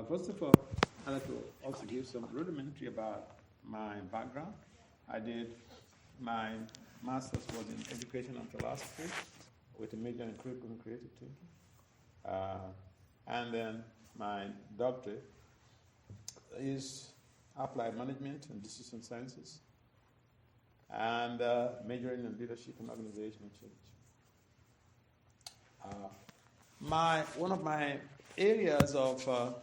First of all, I'd like to also give some rudimentary about my background. I did my master's was in education and philosophy with a major in critical and creative thinking. And then my doctorate is applied management and decision sciences and majoring in leadership and organizational change. One of my areas of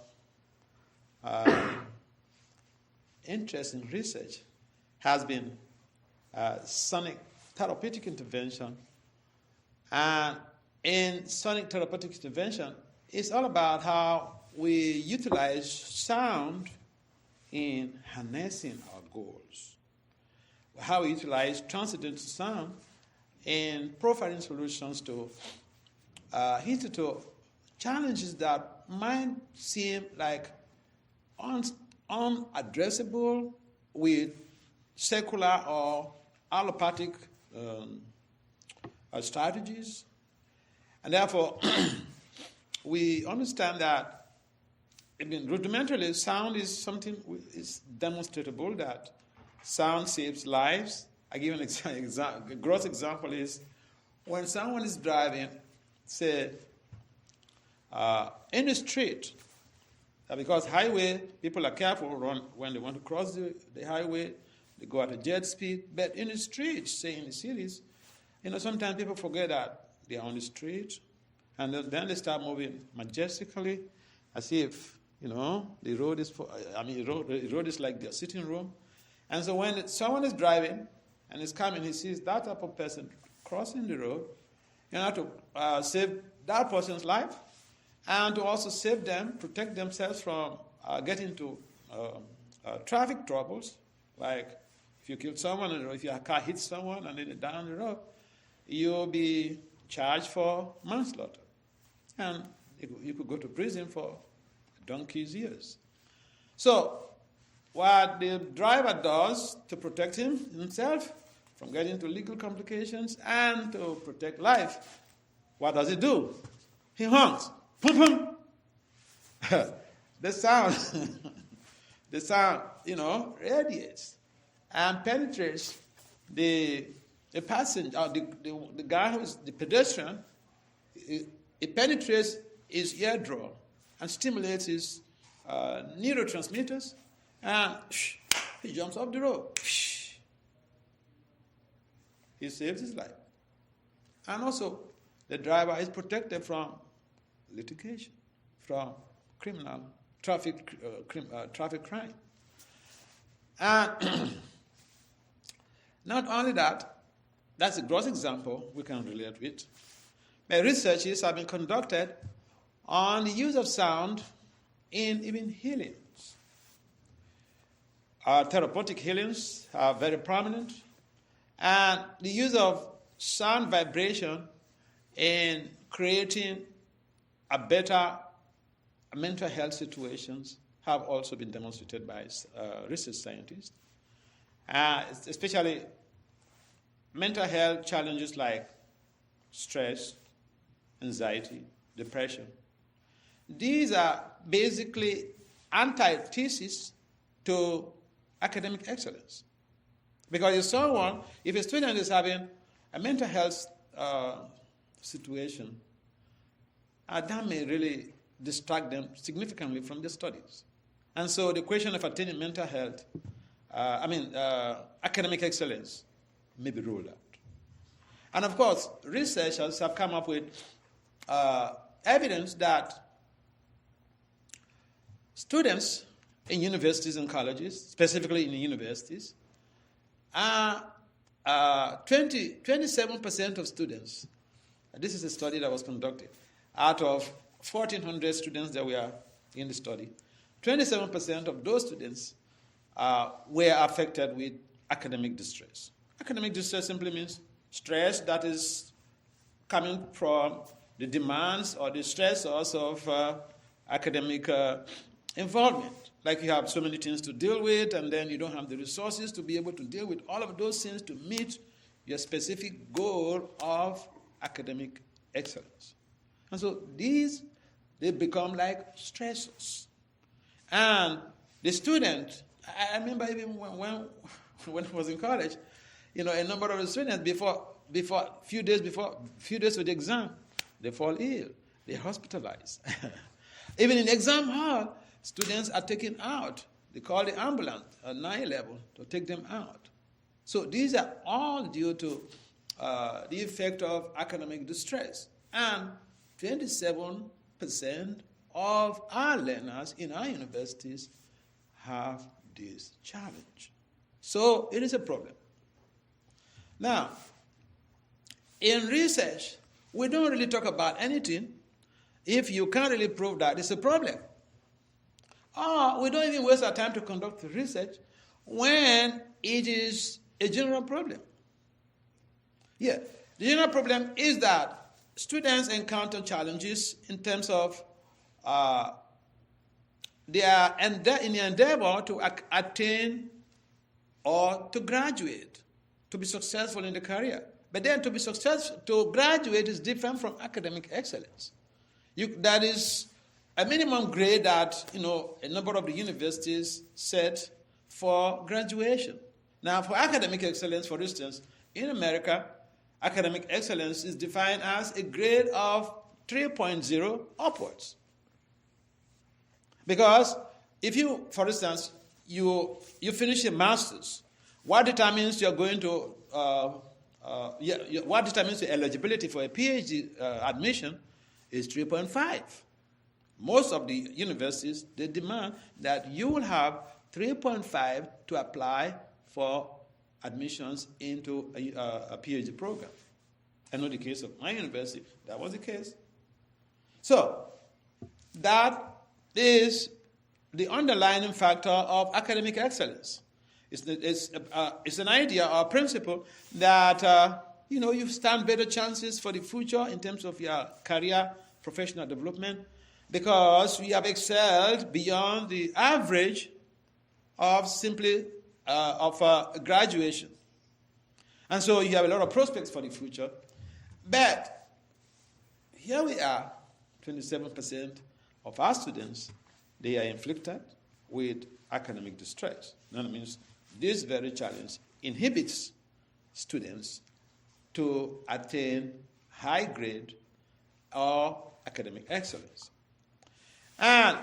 interest in research has been sonic therapeutic intervention. And in sonic therapeutic intervention, it's all about how we utilize sound in harnessing our goals, how we utilize transcendental sound in providing solutions to challenges that might seem like unaddressable with secular or allopathic strategies. And therefore, we understand that, rudimentarily, sound is something is demonstrable, that sound saves lives. I give a gross example is when someone is driving, say, in the street, because highway, people are careful when they want to cross the highway, they go at a jet speed. But in the streets, say in the cities, sometimes people forget that they are on the street, and then they start moving majestically, as if, the road is the road is like their sitting room. And so when someone is driving and is coming, he sees that type of person crossing the road, to save that person's life, and to also save them, protect themselves from getting into traffic troubles, like if you kill someone or if your car hits someone and then down the road, you'll be charged for manslaughter. And you could go to prison for donkey's years. So what the driver does to protect himself from getting into legal complications and to protect life, what does he do? He honks. Boom, boom. The sound, radiates and penetrates the passenger, the guy who is the pedestrian. It penetrates his eardrum and stimulates his neurotransmitters, and he jumps off the road. He saves his life. And also, the driver is protected from litigation, from criminal traffic crime. And not only that, that's a gross example we can relate with. But researches have been conducted on the use of sound in even healings. Therapeutic healings are very prominent, and the use of sound vibration in creating a better mental health situations have also been demonstrated by research scientists, especially mental health challenges like stress, anxiety, depression. These are basically antithesis to academic excellence. Because if a student is having a mental health situation, that may really distract them significantly from their studies. And so the question of attaining mental health, academic excellence may be ruled out. And of course, researchers have come up with evidence that students in universities and colleges, specifically in the universities, 27% of students, this is a study that was conducted, out of 1,400 students that were in the study, 27% of those students were affected with academic distress. Academic distress simply means stress that is coming from the demands or the stressors of academic involvement. Like you have so many things to deal with, and then you don't have the resources to be able to deal with all of those things to meet your specific goal of academic excellence. And so they become like stressors. And the student, I remember even when I was in college, a number of the students few days of the exam, they fall ill, they're hospitalized. Even in exam hall, students are taken out. They call the ambulance at 911 to take them out. So these are all due to the effect of academic distress. And 27% of our learners in our universities have this challenge. So it is a problem. Now, in research, we don't really talk about anything if you can't really prove that it's a problem. Or we don't even waste our time to conduct research when it is a general problem. Yeah, the general problem is that students encounter challenges in terms of their endeavor to attain or to graduate, to be successful in the career. But then to be successful, to graduate is different from academic excellence. That is a minimum grade that, a number of the universities set for graduation. Now, for academic excellence, for instance, in America, academic excellence is defined as a grade of 3.0 upwards. Because if you, for instance, you finish a master's, what determines you're going to, what determines your eligibility for a PhD admission is 3.5. Most of the universities, they demand that you will have 3.5 to apply for admissions into a PhD program. I know the case of my university, that was the case. So, that is the underlying factor of academic excellence. It's an idea or principle that, you stand better chances for the future in terms of your career, professional development, because we have excelled beyond the average of simply graduation. And so you have a lot of prospects for the future. But here we are, 27% of our students, they are inflicted with academic distress. That means this very challenge inhibits students to attain high grade or academic excellence. And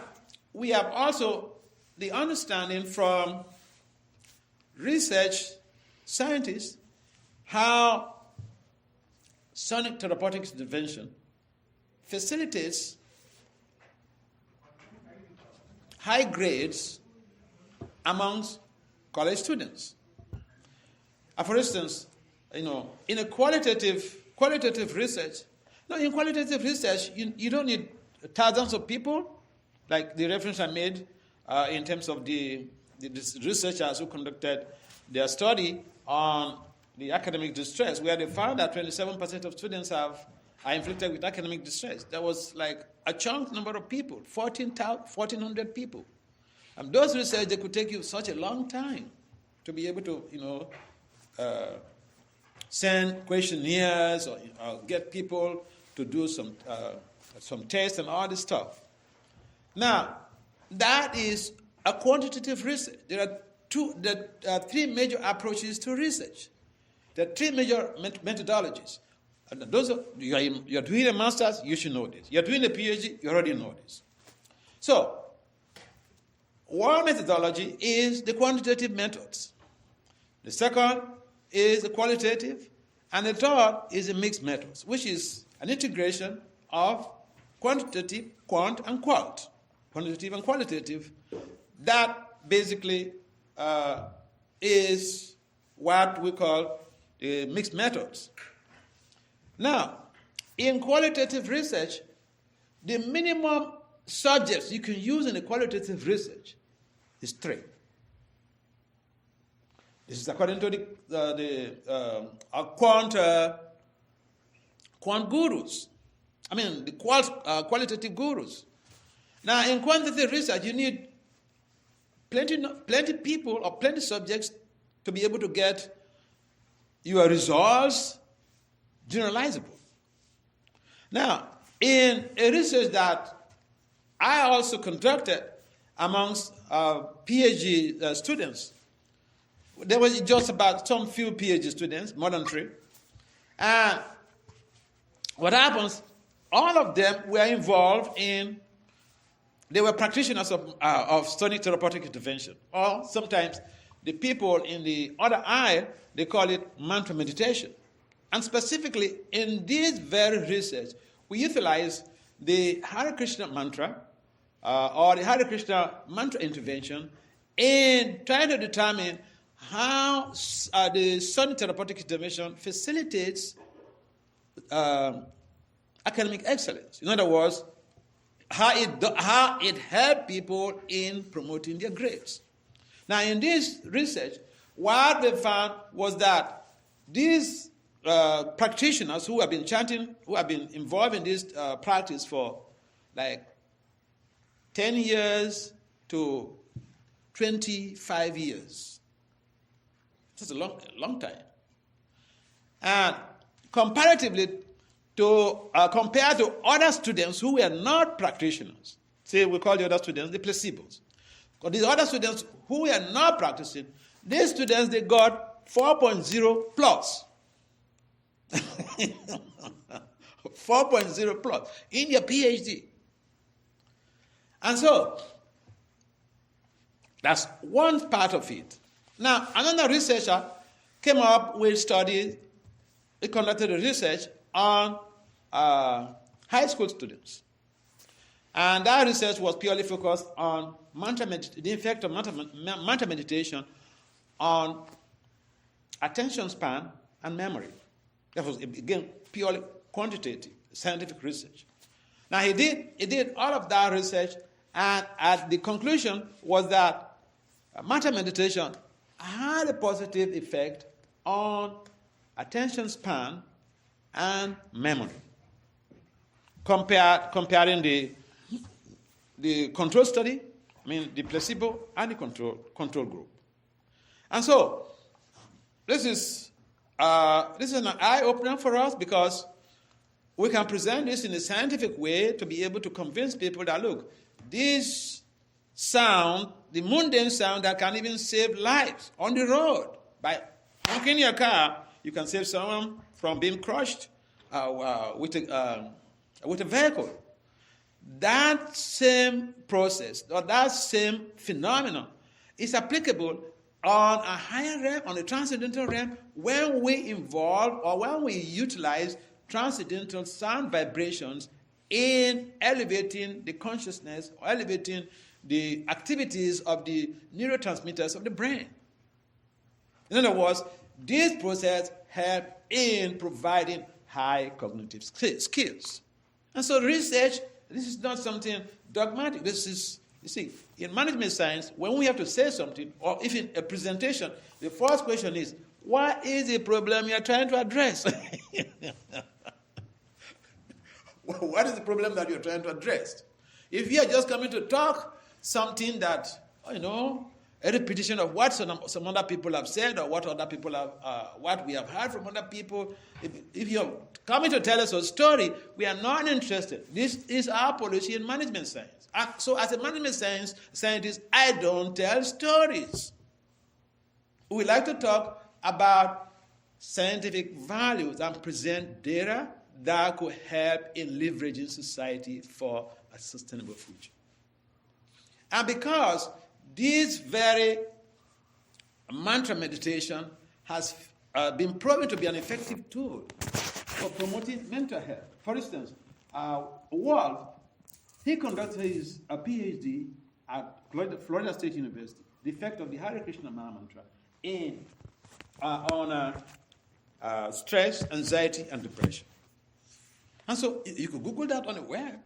we have also the understanding from research scientists how sonic therapeutic intervention facilitates high grades amongst college students. For instance, in a qualitative research, in qualitative research, you don't need thousands of people, like the reference I made in terms of the researchers who conducted their study on the academic distress, where they found that 27% of students are inflicted with academic distress. That was like a chunk number of people, 1,400 people. And those research, they could take you such a long time to be able to, send questionnaires or get people to do some tests and all this stuff. Now, that is a quantitative research. There are three major approaches to research. There are three major methodologies. And those you're doing a master's, you should know this. You're doing a PhD, you already know this. So, one methodology is the quantitative methods. The second is the qualitative. And the third is the mixed methods, which is an integration of quantitative, quant, and qualt. Quantitative and qualitative. That basically is what we call the mixed methods. Now, in qualitative research, the minimum subjects you can use in a qualitative research is 3. This is according to the quant gurus. The qualitative gurus. Now, in quantitative research, you need plenty people or plenty subjects to be able to get your results generalizable. Now, in a research that I also conducted, amongst PhD students. There was just about some few PhD students, more than 3. And what happens, all of them were involved in, they were practitioners of studying therapeutic intervention. Or sometimes the people in the other aisle, they call it mantra meditation. And specifically in this very research, we utilize the Hare Krishna mantra or the Hare Krishna mantra intervention in trying to determine how the study therapeutic intervention facilitates academic excellence. In other words, how it helps people in promoting their grades. Now, in this research, what they found was that these practitioners who have been chanting, who have been involved in this practice for like 10 years to 25 years. That's a long time. And comparatively to compared to other students who were not practitioners, say we call the other students the placebos. But these other students who were not practicing, these students, they got 4.0 plus. 4.0 plus in their PhD. And so, that's one part of it. Now, another researcher came up with studies, he conducted a research on high school students. And that research was purely focused on the effect of mantra meditation on attention span and memory. That was, again, purely quantitative, scientific research. Now, he did all of that research, and at the conclusion was that mantra meditation had a positive effect on attention span and memory. Comparing the control study, the placebo and the control group. And so, this is an eye-opener for us because we can present this in a scientific way to be able to convince people that, look, this sound, the mundane sound that can even save lives on the road. By honking your car, you can save someone from being crushed with a vehicle. That same process or that same phenomenon is applicable on a higher realm, on a transcendental realm, when we involve or when we utilize transcendental sound vibrations in elevating the consciousness or elevating the activities of the neurotransmitters of the brain. In other words, this process helps in providing high cognitive skills. And so research, this is not something dogmatic. This is, you see, in management science, when we have to say something, or if in a presentation, the first question is, what is the problem you are trying to address? What is the problem that you're trying to address? If you are just coming to talk something that, a repetition of what some other people have said or what other people have, what we have heard from other people, if you're coming to tell us a story, we are not interested. This is our policy in management science. And so as a management scientist, I don't tell stories. We like to talk about scientific values and present data that could help in leveraging society for a sustainable future. And because this very mantra meditation has been proven to be an effective tool for promoting mental health. For instance, Wald, he conducted his PhD at Florida State University, the effect of the Hare Krishna mantra on stress, anxiety, and depression. And so you could Google that on the web.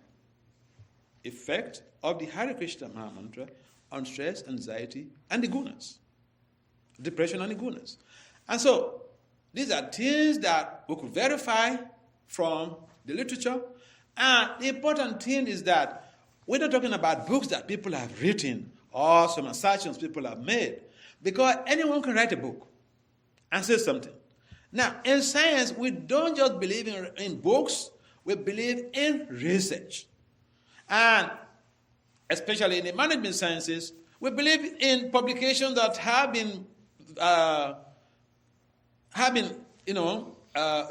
Effect of the Hare Krishna mantra on stress, anxiety, and the gunas. Depression and the gunas. And so these are things that we could verify from the literature. And the important thing is that we're not talking about books that people have written or some assertions people have made. Because anyone can write a book and say something. Now, in science, we don't just believe in books, we believe in research. And especially in the management sciences, we believe in publications that have been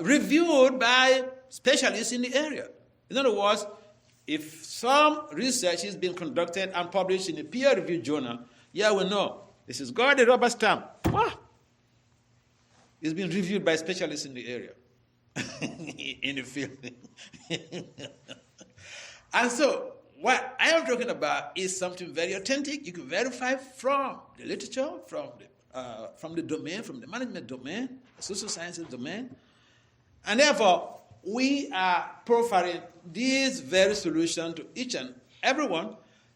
reviewed by specialists in the area. In other words, if some research is being conducted and published in a peer-reviewed journal, we know this has got a rubber stamp. Wow. It's been reviewed by specialists in the area, in the field. And so, what I am talking about is something very authentic. You can verify from the literature, from the domain, from the management domain, the social sciences domain. And therefore, we are profiling this very solution to each and everyone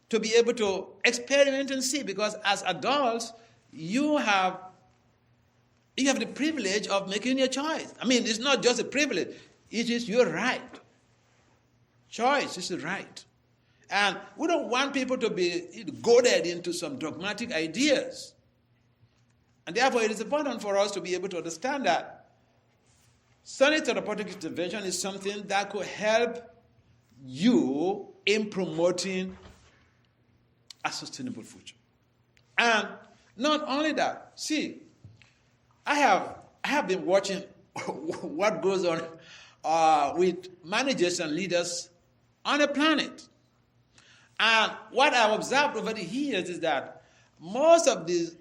to be able to experiment and see, because as adults, you have the privilege of making your choice. I mean, it's not just a privilege, it is your right. Choice is a right. And we don't want people to be goaded into some dogmatic ideas. And therefore, it is important for us to be able to understand that sonic therapeutic intervention is something that could help you in promoting a sustainable future. And not only that, see, I have been watching what goes on with managers and leaders on the planet. And what I've observed over the years is that most of these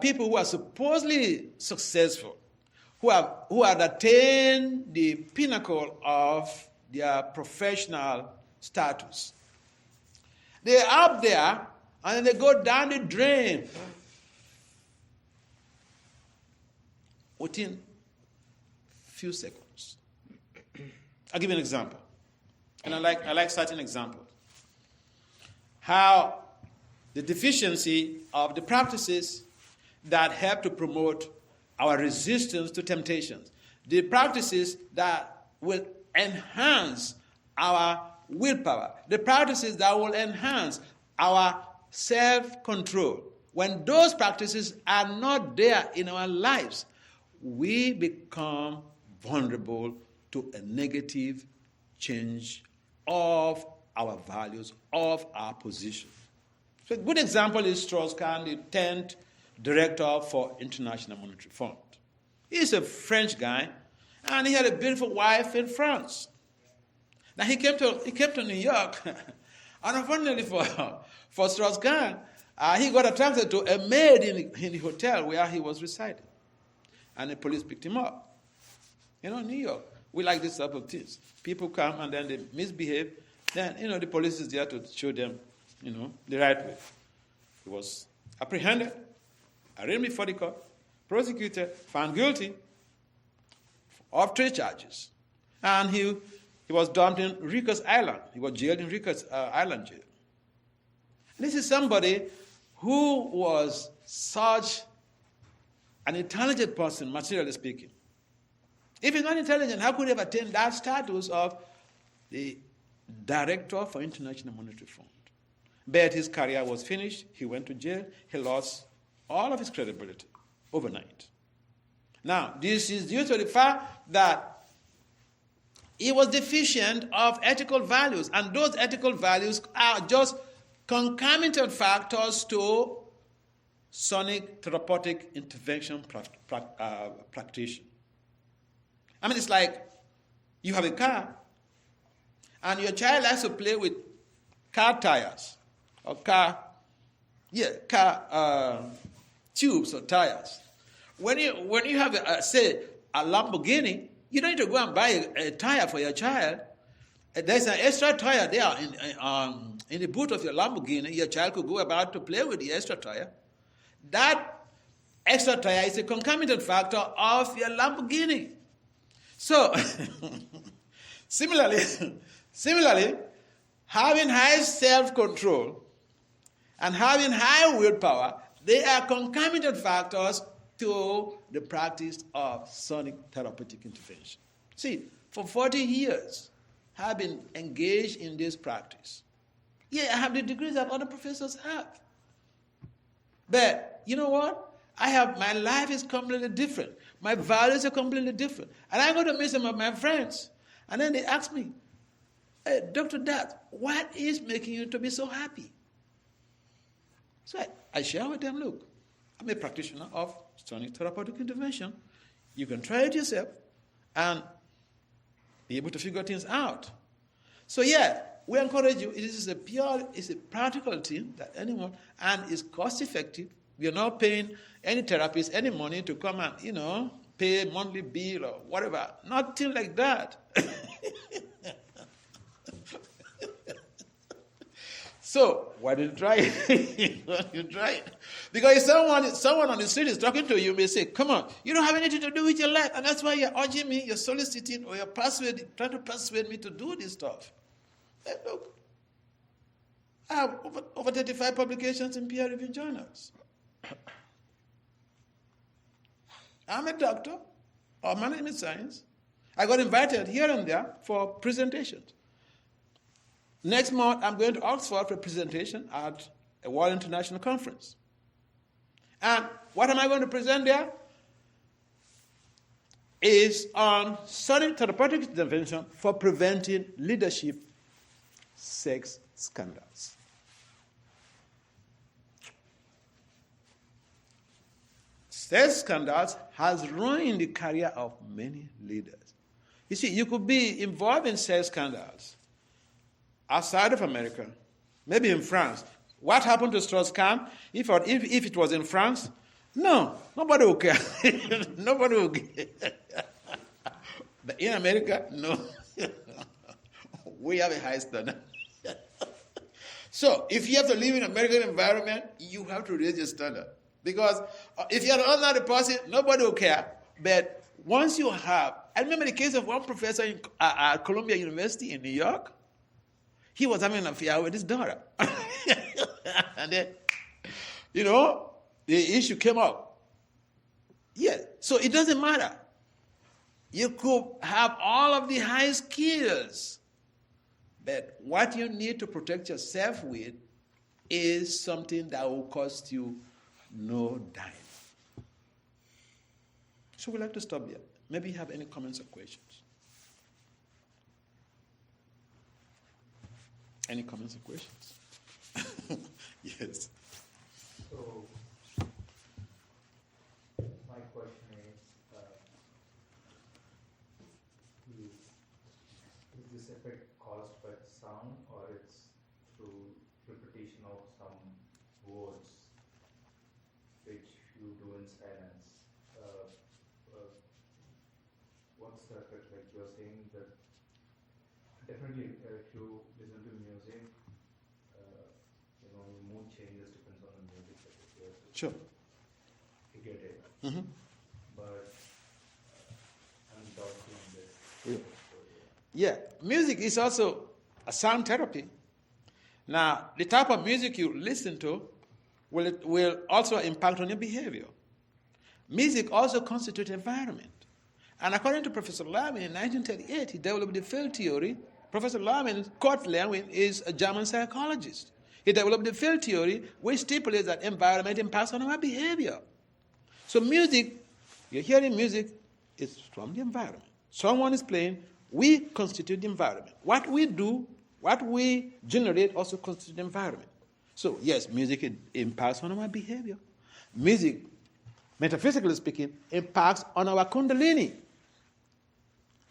people who are supposedly successful, who have attained the pinnacle of their professional status, they're up there and then they go down the drain within few seconds. I'll give you an example. And I like certain examples. How the deficiency of the practices that help to promote our resistance to temptations, the practices that will enhance our willpower, the practices that will enhance our self-control. When those practices are not there in our lives, we become vulnerable to a negative change of our values, of our position. So a good example is Strauss-Kahn, the 10th director for International Monetary Fund. He's a French guy, and he had a beautiful wife in France. Now he came to New York, and unfortunately for Strauss-Kahn, he got attracted to a maid in the hotel where he was residing, and the police picked him up. You know, New York, we like this type of things. People come and then they misbehave. Then, the police is there to show them, the right way. He was apprehended, arraigned before the court, prosecuted, found guilty of 3 charges. And he was dumped in Rikers Island. He was jailed in Rikers Island jail. And this is somebody who was such an intelligent person, materially speaking. If he's not intelligent, how could he have attained that status of the director for International Monetary Fund? But his career was finished. He went to jail. He lost all of his credibility overnight. Now, this is due to the fact that he was deficient of ethical values, and those ethical values are just concomitant factors to sonic therapeutic intervention practitioner. I mean, it's like you have a car, and your child likes to play with car tires, or car tubes or tires. When you have, say, a Lamborghini, you don't need to go and buy a tire for your child. There's an extra tire there in the boot of your Lamborghini. Your child could go about to play with the extra tire. That extra tire is a concomitant factor of your Lamborghini. So, similarly, having high self-control and having high willpower, they are concomitant factors to the practice of sonic therapeutic intervention. See, for 40 years, I've been engaged in this practice. Yeah, I have the degrees that other professors have. But you know what? My life is completely different. My values are completely different. And I go to meet some of my friends, and then they ask me, hey, Dr. Dat, what is making you to be so happy? So I share with them, look, I'm a practitioner of sonic therapeutic intervention. You can try it yourself and be able to figure things out. So yeah, we encourage you. It's a practical thing that anyone, and it's cost effective. We are not paying any therapist any money to come and, pay a monthly bill or whatever. Nothing like that. So why don't you try it? Why don't you try it? Because if someone on the street is talking to you, may say, come on, you don't have anything to do with your life, and that's why you're urging me, you're soliciting, or you're trying to persuade me to do this stuff. Hey, look, I have over 35 publications in peer-reviewed journals. I'm a doctor of management science. I got invited here and there for presentations. Next month, I'm going to Oxford for a presentation at a World International Conference. And what am I going to present there? Is on sonic therapeutic intervention for preventing leadership sex scandals. Sex scandals has ruined the career of many leaders. You see, you could be involved in sex scandals outside of America, maybe in France. What happened to Strauss-Kahn? If it was in France, no, nobody will care. Nobody will care. But in America, no. We have a high standard. So if you have to live in an American environment, you have to raise your standard. Because if you're an ordinary person, nobody will care. But once you have, I remember the case of one professor at Columbia University in New York. He was having an affair with his daughter. And then, the issue came up. Yeah, so it doesn't matter. You could have all of the high skills, but what you need to protect yourself with is something that will cost you no dime. So we'd like to stop there. Maybe you have any comments or questions. Any comments or questions? Yes. So, my question is this effect caused by sound, or it's through repetition of some words which you do in silence? What's the effect? Like you're saying that definitely if you listen to music, your mood changes depends on the music that you hear. Sure. You get it. Mm-hmm. But I'm doubting this. Yeah, music is also a sound therapy. Now, the type of music you listen to will also impact on your behavior. Music also constitutes environment. And according to Professor Lewin in 1938, he developed the field theory. Professor Kurt Lewin is a German psychologist. He developed the field theory which stipulates that environment impacts on our behavior. So music, you're hearing music, is from the environment. Someone is playing, we constitute the environment. What we do, what we generate also constitutes the environment. So yes, music impacts on our behavior. Music, metaphysically speaking, impacts on our kundalini,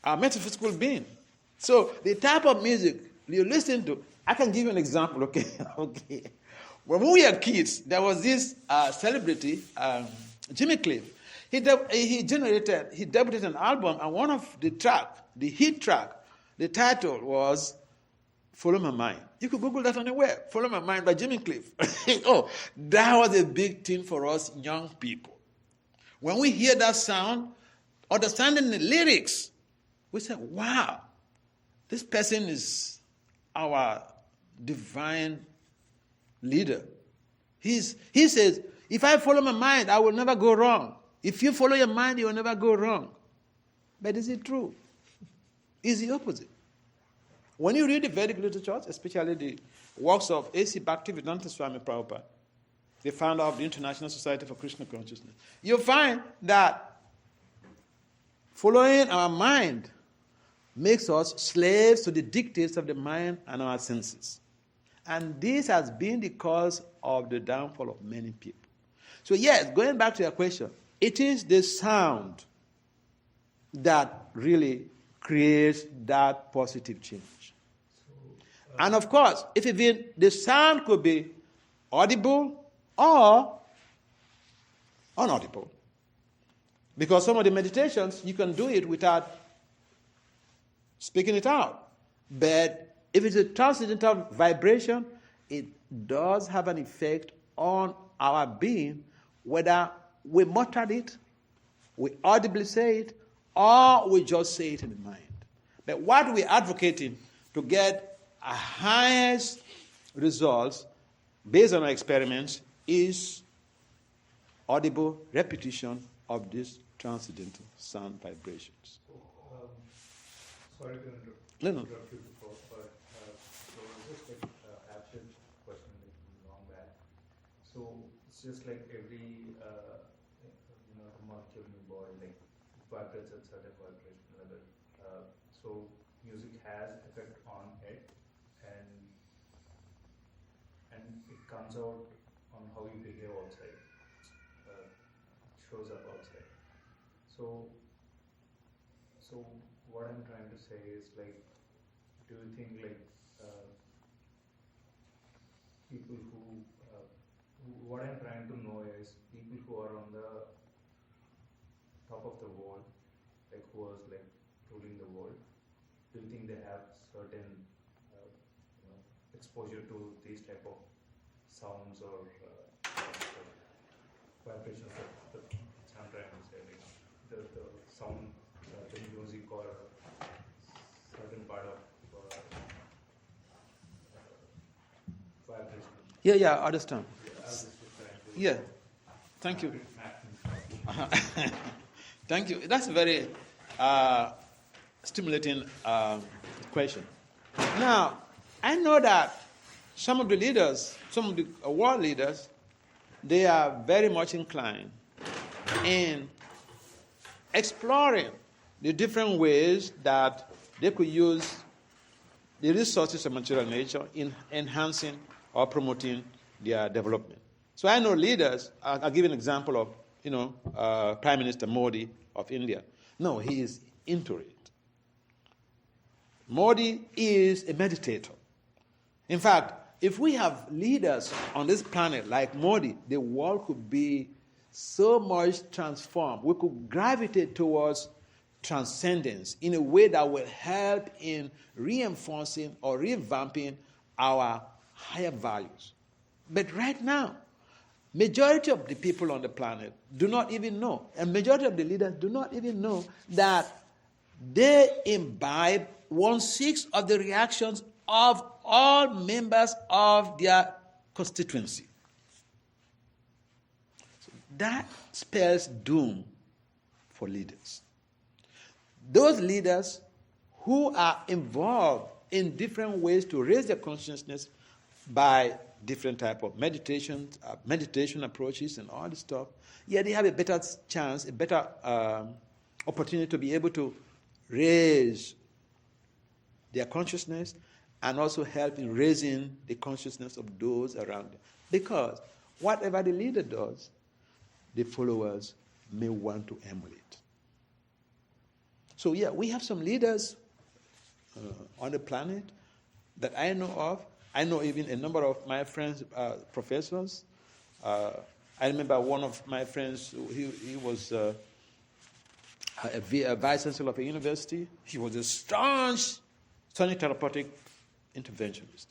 our metaphysical being. So the type of music you listen to, I can give you an example, okay? Okay. When we were kids, there was this celebrity, Jimmy Cliff. He debuted an album, and one of the hit track, the title was Follow My Mind. You could Google that on the web, Follow My Mind by Jimmy Cliff. Oh, that was a big thing for us young people. When we hear that sound, understanding the lyrics, we say, wow, this person is our divine leader. He says, if I follow my mind, I will never go wrong. If you follow your mind, you will never go wrong. But is it true? It's the opposite. When you read the Vedic literatures, especially the works of A.C. Bhaktivedanta Swami Prabhupada, the founder of the International Society for Krishna Consciousness, you'll find that following our mind makes us slaves to the dictates of the mind and our senses. And this has been the cause of the downfall of many people. So yes, going back to your question, it is the sound that really creates that positive change. And of course, if even the sound could be audible or unaudible. Because some of the meditations, you can do it without speaking it out. But if it's a transcendental vibration, it does have an effect on our being, whether we muttered it, we audibly say it, or we just say it in the mind. But what we're advocating to get a highest results based on our experiments is audible repetition of these transcendental sound vibrations. Sorry to interrupt you before, but so just like abstract question long back. So it's just like every molecule in the body like vibrates at certain vibration level. So music has effect on it, and it comes out on how you behave outside. Shows up outside. So what I'm trying to say is like, do you think like people who what I'm trying to know is people who are on the top of the world, like who was like ruling the world, do you think they have certain exposure to these type of sounds or vibrations that I'm trying to say, like the sound, the music or certain part of vibration? Yeah, I understand. Yeah, Yeah, thank you. Thank you. That's a very stimulating question. Now, I know that some of the leaders, some of the world leaders, they are very much inclined in exploring the different ways that they could use the resources of material nature in enhancing or promoting their development. So I know leaders. I'll give an example of, Prime Minister Modi of India. No, he is into it. Modi is a meditator. In fact, if we have leaders on this planet like Modi, the world could be so much transformed. We could gravitate towards transcendence in a way that will help in reinforcing or revamping our higher values. But right now, majority of the people on the planet do not even know, and majority of the leaders do not even know that they imbibe 1/6 of the reactions of all members of their constituency. So that spells doom for leaders. Those leaders who are involved in different ways to raise their consciousness by different type of meditation approaches and all this stuff, they have a better chance, a better opportunity to be able to raise their consciousness and also help in raising the consciousness of those around them. Because whatever the leader does, the followers may want to emulate. So we have some leaders on the planet that I know of. I know even a number of my friends, professors. I remember one of my friends, he was a vice chancellor of a university. He was a staunch therapeutic interventionist.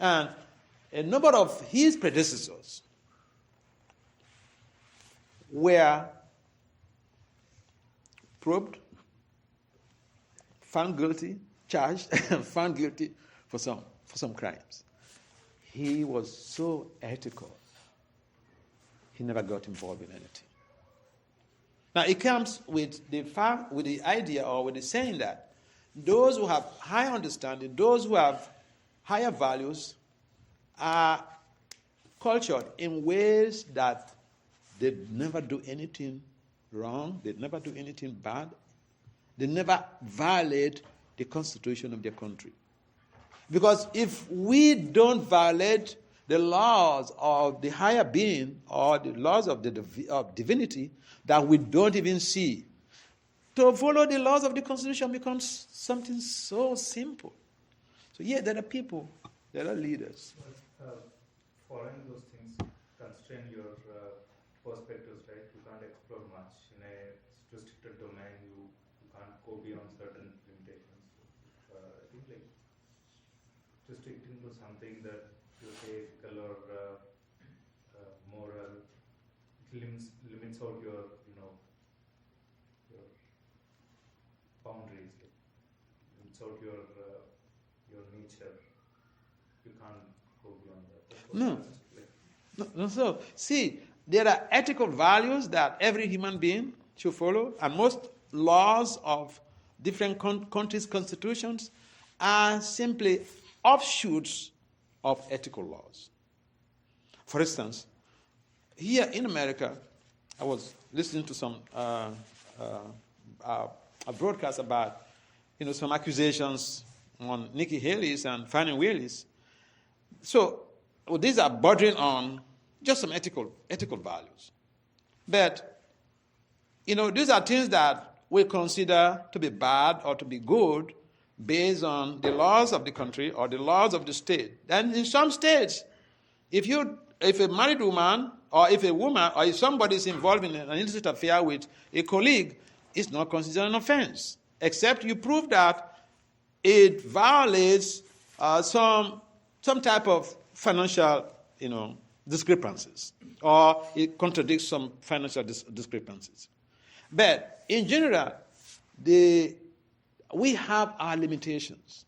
And a number of his predecessors were probed, found guilty, charged, and found guilty for some crimes. He was so ethical. He never got involved in anything. Now it comes with the idea or with the saying that those who have high understanding, those who have higher values, are cultured in ways that they never do anything wrong, they never do anything bad, they never violate the constitution of their country. Because if we don't violate the laws of the higher being or the laws of of divinity that we don't even see, to follow the laws of the Constitution becomes something so simple. So yeah, there are people, there are leaders. Following those things constrain your perspectives, right? You can't explore much in a restricted domain. You can't go beyond certain limitations. I think like restricting to something that you say ethical or moral limits out your your boundaries, like, limits out your nature. You can't go beyond that. No. So, see, there are ethical values that every human being should follow, and most laws of different countries' constitutions are simply offshoots of ethical laws. For instance, here in America, I was listening to some a broadcast about some accusations on Nikki Haley's and Fannie Willis. So these are bordering on just some ethical values. But, these are things that we consider to be bad or to be good based on the laws of the country or the laws of the state. And in some states, if a married woman or if a woman or if somebody is involved in an illicit affair with a colleague, it's not considered an offense, except you prove that it violates some type of financial, discrepancies, or it contradicts some financial discrepancies. But in general, we have our limitations.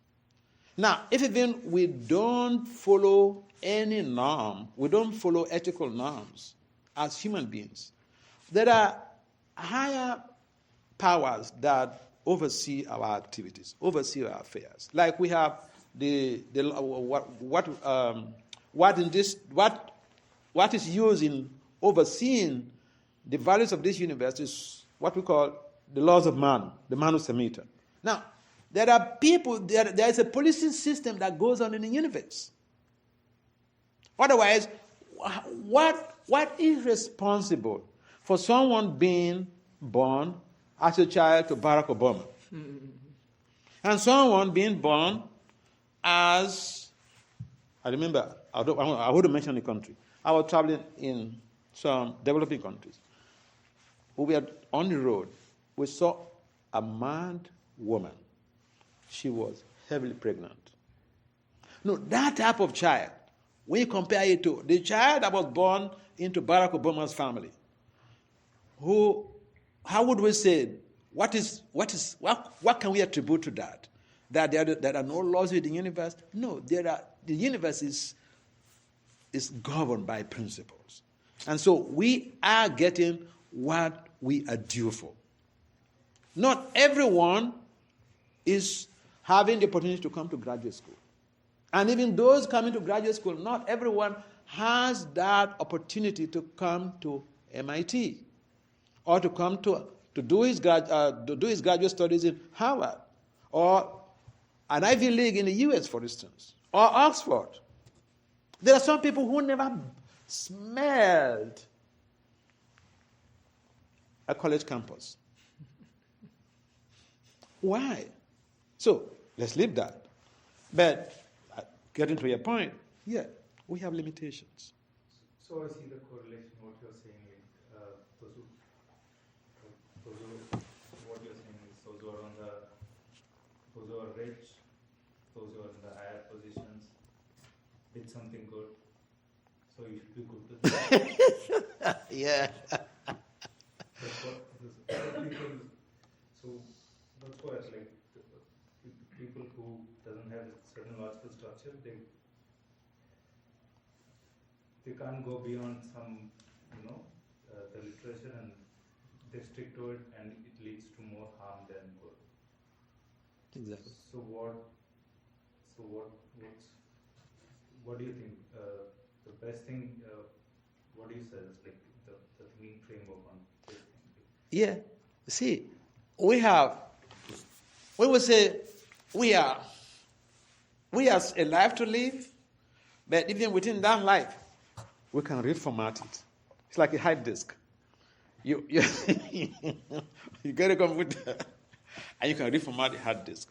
Now, if even we don't follow any norm, we don't follow ethical norms as human beings, there are higher powers that oversee our activities, oversee our affairs. Like we have what is used in overseeing the values of this universe is what we call the laws of man, the Manu Samhita. Now, there are people, there is a policing system that goes on in the universe. Otherwise, what is responsible for someone being born as a child to Barack Obama? And someone being born as, I remember, I wouldn't mention the country. I was traveling in some developing countries. We were on the road. We saw a mad woman. She was heavily pregnant. No, that type of child, when you compare it to the child that was born into Barack Obama's family, how would we say, what can we attribute to that? That there are no laws in the universe? No, the universe is governed by principles. And so we are getting what we are due for. Not everyone is having the opportunity to come to graduate school. And even those coming to graduate school, not everyone has that opportunity to come to MIT or to come to do his graduate studies in Harvard or an Ivy League in the US, for instance, or Oxford. There are some people who never smelled a college campus. Why? So, let's leave that. But, getting to your point, yeah, we have limitations. So I see the correlation, what you're saying is, what you're saying is those who are rich, those who are in the higher positions, did something good, so you should be good to them. Yeah. So that's why it's like people who doesn't have a certain logical structure, they can't go beyond some, the literature, and they stick to it, and it leads to more harm than good. Exactly. So what do you think? The best thing, what do you say is like the thinking framework on this thing? Yeah. See, we would say we are we have a life to live, but even within that life, we can reformat it. It's like a hard disk. You you get a computer, and you can reformat the hard disk.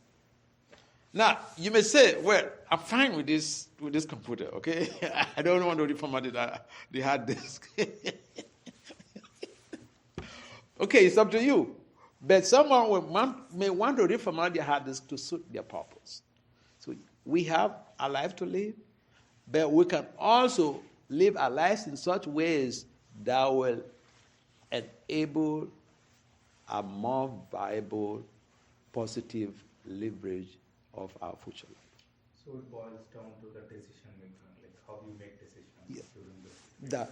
Now, you may say, well, I'm fine with this computer, okay? I don't want to reformat the hard disk. Okay, it's up to you. But someone may want to reformat their hard disk to suit their purpose. So we have a life to live, but we can also live our lives in such ways that will enable a more viable, positive leverage of our future life. So it boils down to the decision making, like how you make decisions during the.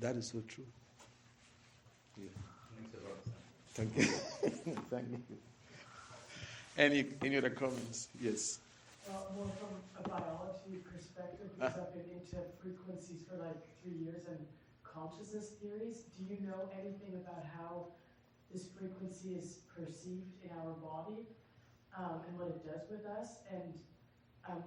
That is so true. Yeah. Makes a lot of sense. Thank you. Thank you. Any other comments? Yes. More from a biology perspective, because I've been into frequencies for like 3 years and consciousness theories. Do you know anything about how this frequency is perceived in our body and what it does with us? And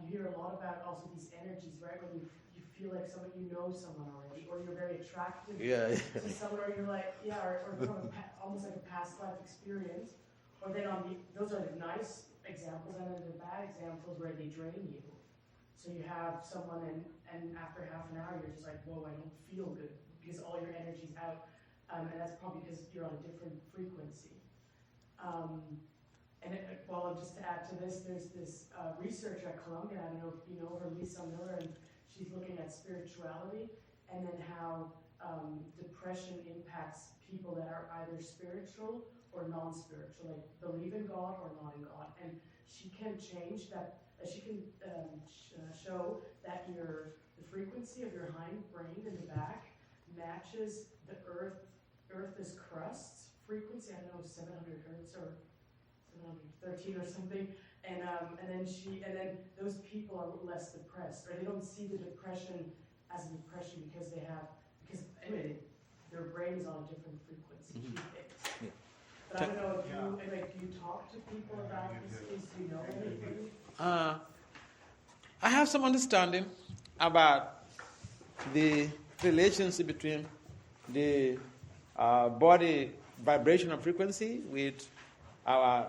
you hear a lot about also these energies, right? When you feel like you know someone already, or you're very attracted to someone, or you're like, or from almost like a past life experience. Or then those are the nice examples, and then the bad examples where they drain you. So you have someone, and after half an hour, you're just like, whoa, I don't feel good, because all your energy's out. And that's probably because you're on a different frequency. Just to add to this, there's this researcher at Columbia, I don't know if you know her, Lisa Miller, and she's looking at spirituality, and then how depression impacts people that are either spiritual or non-spiritual, like believe in God or not in God. And she can change that, she can show that the frequency of your hind brain in the back matches the Earth's crust's frequency, I don't know, 700 hertz or 713 or something, and then those people are less depressed, or they don't see the depression as a depression because anyway, their brain is on a different frequency. Mm-hmm. Yeah. But I don't know if you talk to people about this case, do you know anything? I have some understanding about the relationship between the body vibrational frequency with our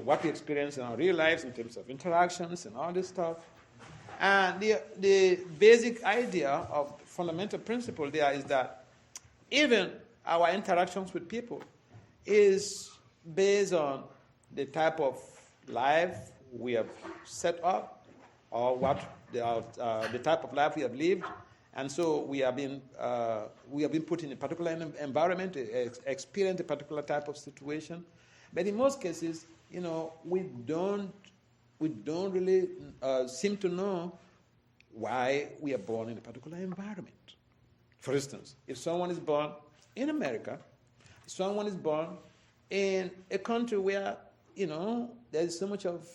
what we experience in our real lives in terms of interactions and all this stuff. And the basic idea of fundamental principle there is that even our interactions with people is based on the type of life we have set up, or what the type of life we have lived, and so we have been put in a particular environment, experience a particular type of situation. But in most cases, we don't really seem to know why we are born in a particular environment. For instance, if someone is born in America, someone is born in a country where, there's so much of,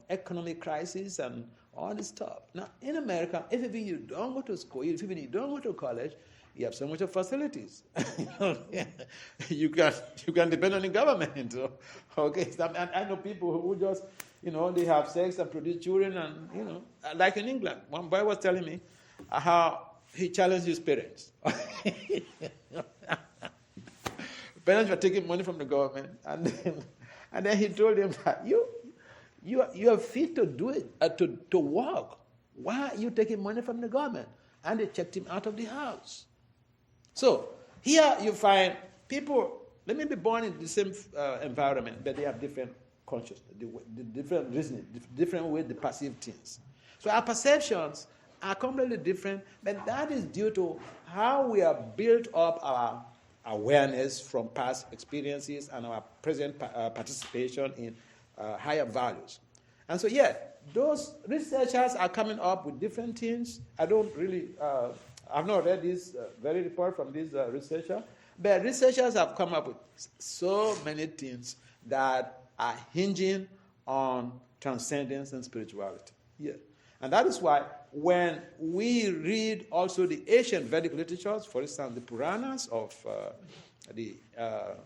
economic crisis and all this stuff. Now, in America, if you don't go to school, if you don't go to college, you have so much of facilities. You can depend on the government. Okay, I know people who just, they have sex and produce children, and like in England, one boy was telling me how he challenged his parents. Parents were taking money from the government, and then he told them that you are fit to do it, to work. Why are you taking money from the government? And they checked him out of the house. So here you find people, they may be born in the same environment, but they have different consciousness, different reasoning, different way they perceive things. So our perceptions are completely different, but that is due to how we have built up our awareness from past experiences and our present participation in higher values. And so, those researchers are coming up with different things. I don't really, I've not read this very report from this researcher, but researchers have come up with so many things that are hinging on transcendence and spirituality. Yeah. And that is why when we read also the ancient Vedic literatures, for instance, the Puranas of the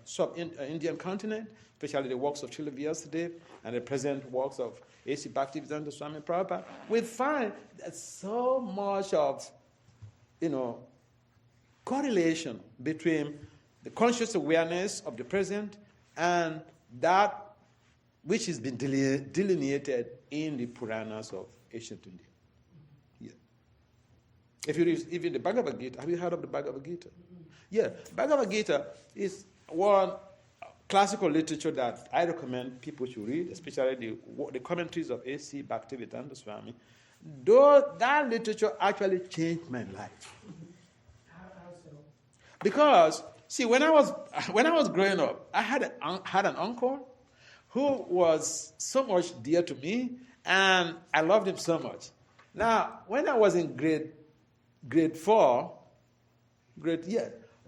sub-Indian continent, especially the works of Srila Vyasadeva and the present works of A.C. Bhaktivedanta Swami Prabhupada, we find that so much of, correlation between the conscious awareness of the present and that which has been delineated in the Puranas of ancient India. Yeah. If you read even the Bhagavad Gita, have you heard of the Bhagavad Gita? Yeah, Bhagavad Gita is one classical literature that I recommend people should read, especially the commentaries of A.C. Bhaktivedanta Swami. Though that literature actually changed my life. How so? Because, see, when I was growing up, I had an uncle who was so much dear to me, and I loved him so much. Now, when I was in grade 4,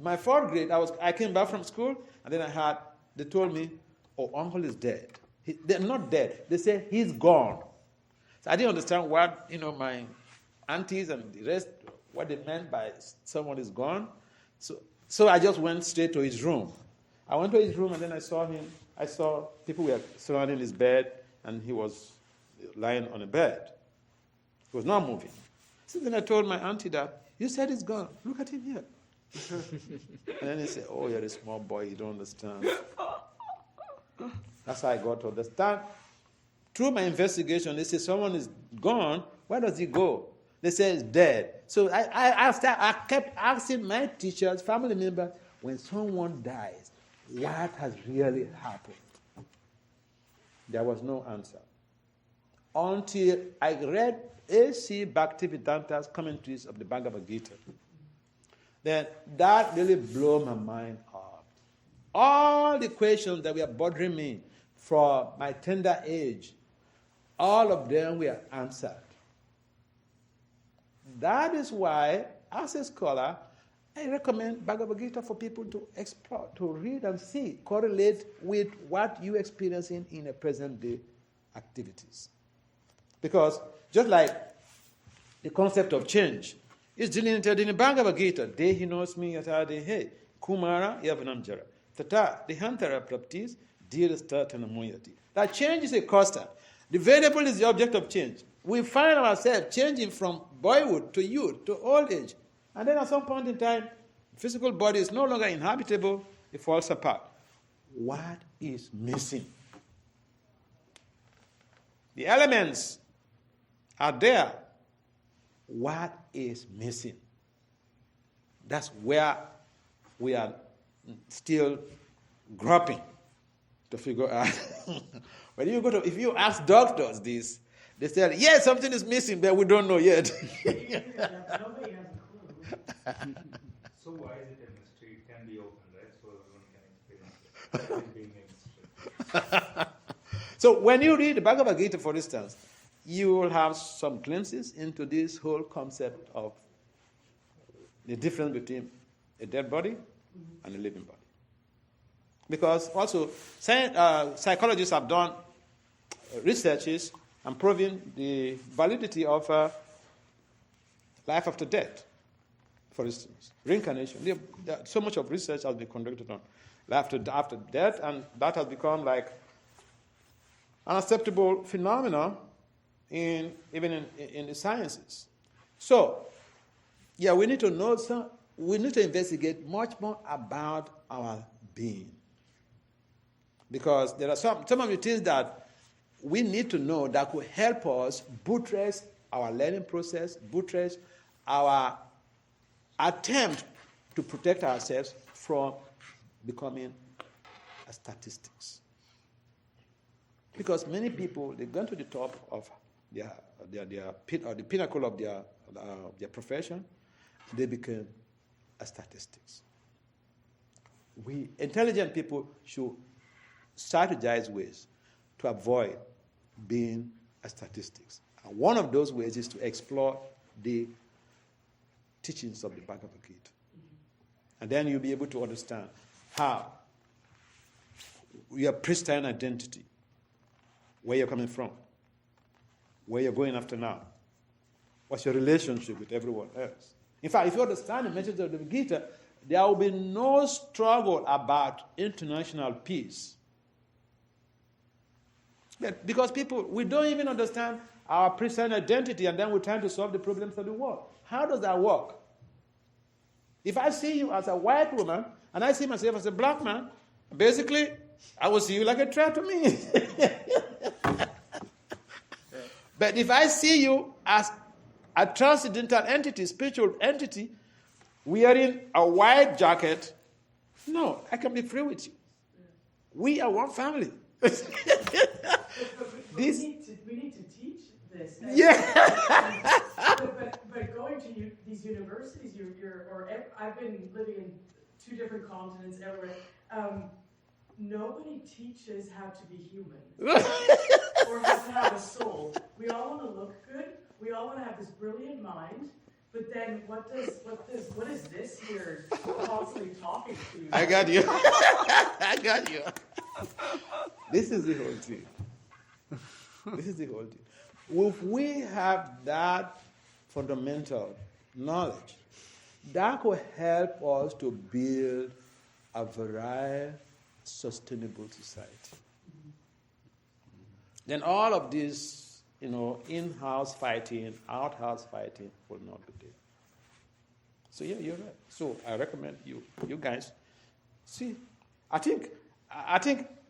my fourth grade, I came back from school, and then they told me, oh, uncle is dead. They're not dead. They say he's gone. So I didn't understand what, my aunties and the rest, what they meant by someone is gone. So I just went straight to his room. I went to his room, and then I saw him. I saw people were surrounding his bed, and he was lying on a bed. He was not moving. So then I told my auntie that, you said he's gone. Look at him here. And then he said, oh, you're a small boy, you don't understand. That's how I got to understand. Through my investigation, they say someone is gone. Where does he go? They say he's dead. So I kept asking my teachers, family members, when someone dies, what has really happened? There was no answer. Until I read A.C. Bhaktivedanta's commentaries of the Bhagavad Gita. Then that really blew my mind up. All the questions that were bothering me from my tender age, all of them were answered. That is why, as a scholar, I recommend Bhagavad Gita for people to explore, to read and see, correlate with what you experiencing in a present-day activities. Because just like the concept of change is delineated in the Bhagavad Gita, Dehi nosmi yata dehe, Kumara yavanamjara, tata dehantara praptis, dirasta tanamuyati. That change is a constant. The variable is the object of change. We find ourselves changing from boyhood to youth to old age. And then at some point in time, the physical body is no longer inhabitable, it falls apart. What is missing? The elements are there. What is missing? That's where we are still groping to figure out. If you ask doctors this, they say, yes, something is missing, but we don't know yet. Nobody has a clue. So why is it a mystery? It can be open, right? So everyone can experience it. It being a mystery. So when you read the Bhagavad Gita, for instance, you will have some glimpses into this whole concept of the difference between a dead body and a living body. Because also, psychologists have done researches and proven the validity of life after death, for instance, reincarnation. So much of research has been conducted on life after death, and that has become like an acceptable phenomenon even in the sciences. So, yeah, we need to know we need to investigate much more about our being. Because there are some of the things that we need to know that could help us buttress our learning process, buttress our attempt to protect ourselves from becoming a statistics. Because many people, they go to the top of the pinnacle of their profession, they become a statistics. We intelligent people should strategize ways to avoid being a statistics. And one of those ways is to explore the teachings of the Bhagavad Gita. And then you'll be able to understand how your pristine identity, where you're coming from, where you're going after now, what's your relationship with everyone else. In fact, if you understand the message of the Gita, there will be no struggle about international peace. Because people, we don't even understand our present identity, and then we're trying to solve the problems of the world. How does that work? If I see you as a white woman, and I see myself as a black man, basically, I will see you like a threat to me. But if I see you as a transcendental entity, spiritual entity, wearing a white jacket, no, I can be free with you. We are one family. But we need to teach this. Yeah. But going to these universities, I've been living in 2 different continents everywhere. Nobody teaches how to be human or how to have a soul. We all want to look good. We all want to have this brilliant mind. But then what is this here constantly talking to you? I got you. I got you. This is the whole thing. This is the whole thing. If we have that fundamental knowledge, that will help us to build a very sustainable society. Then all of this, in-house fighting, out-house fighting will not be there. So yeah, you're right. So I recommend you guys, see, I think I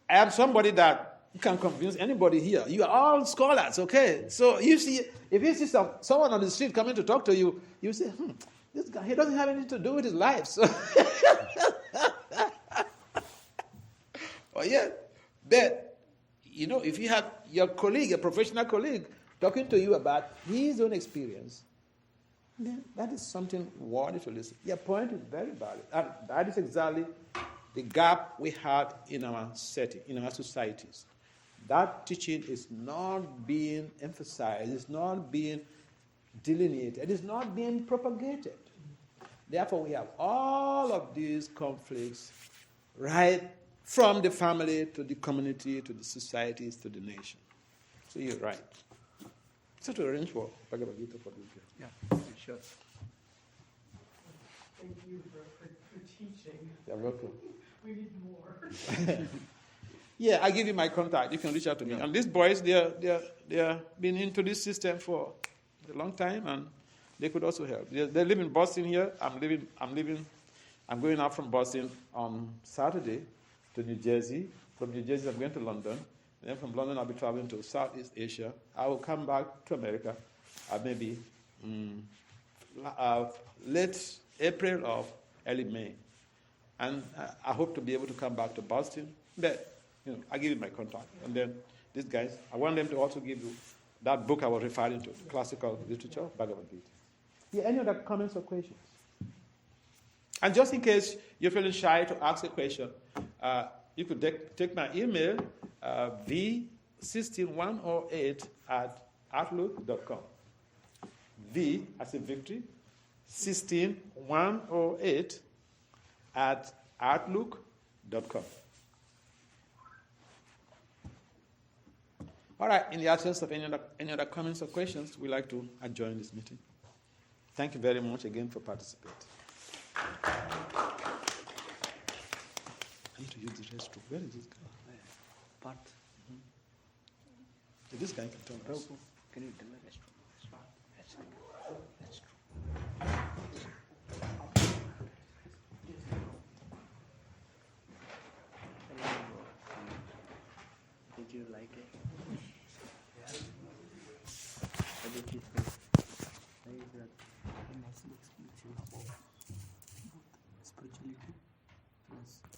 am somebody that you can convince anybody here. You are all scholars, okay? So if you see someone on the street coming to talk to you, you say, this guy, he doesn't have anything to do with his life. So but if you have your colleague, a professional colleague, talking to you about his own experience, then that is something worthy to listen. Your point is very valid. And that is exactly the gap we have in our setting, in our societies. That teaching is not being emphasized, it's not being delineated, it's not being propagated. Therefore, we have all of these conflicts right from the family to the community to the societies to the nation. So you're right. So to arrange for Bhagavad Gita for this year. Yeah, sure. Thank you for teaching. You're welcome. We need more. Yeah, I give you my contact. You can reach out to me. And these boys, they're been into this system for a long time, and they could also help. They live in Boston here. I'm going out from Boston on Saturday to New Jersey. From New Jersey, I'm going to London. And then from London, I'll be traveling to Southeast Asia. I will come back to America maybe late April or early May. And I hope to be able to come back to Boston. But, I give you my contact. And then these guys, I want them to also give you that book I was referring to, Classical Literature, Bhagavad Gita. Yeah, any other comments or questions? And just in case you're feeling shy to ask a question, you could take my email, v16108@outlook.com. V as in victory, 16108@outlook.com. All right, in the absence of any other comments or questions, we'd like to adjourn this meeting. Thank you very much again for participating. I need to use the restroom. Where is this guy? Part. This guy can turn us. Can you do the restroom? Did you like it?